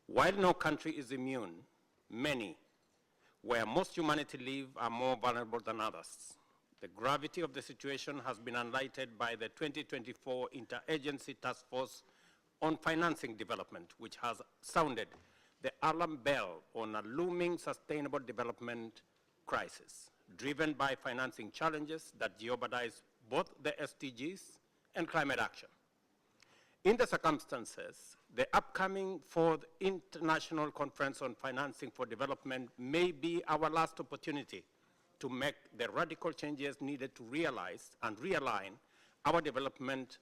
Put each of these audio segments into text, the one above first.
While no country is immune, many, where most humanity live, are more vulnerable than others. The gravity of the situation has been highlighted by the 2024 Interagency Task Force on Financing Development, which has sounded the alarm bell on a looming sustainable development crisis, driven by financing challenges that jeopardize both the SDGs and climate action. In the circumstances, the upcoming 4th International Conference on Financing for Development may be our last opportunity to make the radical changes needed to realize and realign our development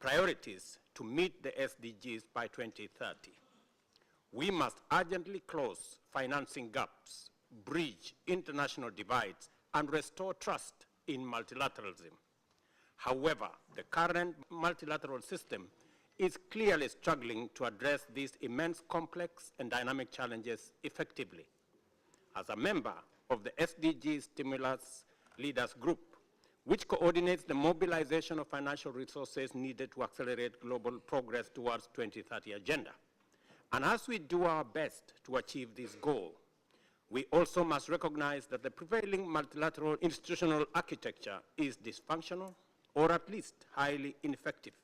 priorities to meet the SDGs by 2030. We must urgently close financing gaps, bridge international divides, and restore trust in multilateralism. However, the current multilateral system is clearly struggling to address these immense, complex, and dynamic challenges effectively. As a member of the SDG Stimulus Leaders Group, which coordinates the mobilization of financial resources needed to accelerate global progress towards 2030 agenda. And as we do our best to achieve this goal, we also must recognize that the prevailing multilateral institutional architecture is dysfunctional, or at least highly ineffective,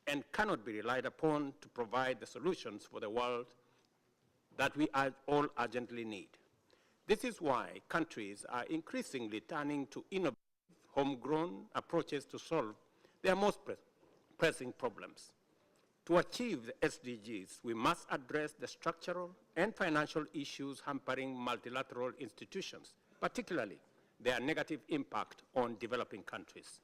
and cannot be relied upon to provide the solutions for the world that we all urgently need. This is why countries are increasingly turning to innovative, homegrown approaches to solve their most pressing problems. To achieve the SDGs, we must address the structural and financial issues hampering multilateral institutions, particularly their negative impact on developing countries.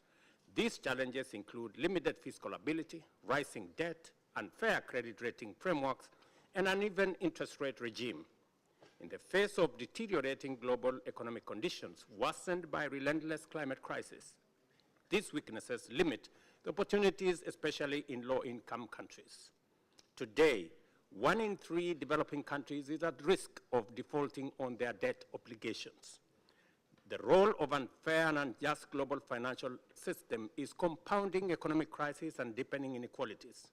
These challenges include limited fiscal ability, rising debt, unfair credit rating frameworks, and an uneven interest rate regime. In the face of deteriorating global economic conditions worsened by relentless climate crisis, these weaknesses limit the opportunities, especially in low-income countries. Today, 1 in 3 developing countries is at risk of defaulting on their debt obligations. The role of unfair and unjust global financial system is compounding economic crisis and deepening inequalities.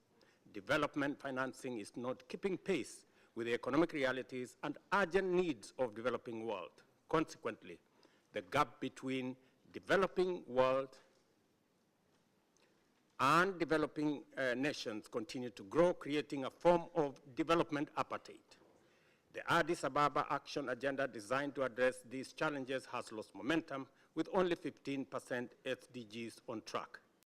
Development financing is not keeping pace with the economic realities and urgent needs of developing world. Consequently, the gap between developing world and developing nations continue to grow, creating a form of development apartheid. The Addis Ababa Action Agenda designed to address these challenges has lost momentum, with only 15% SDGs on track.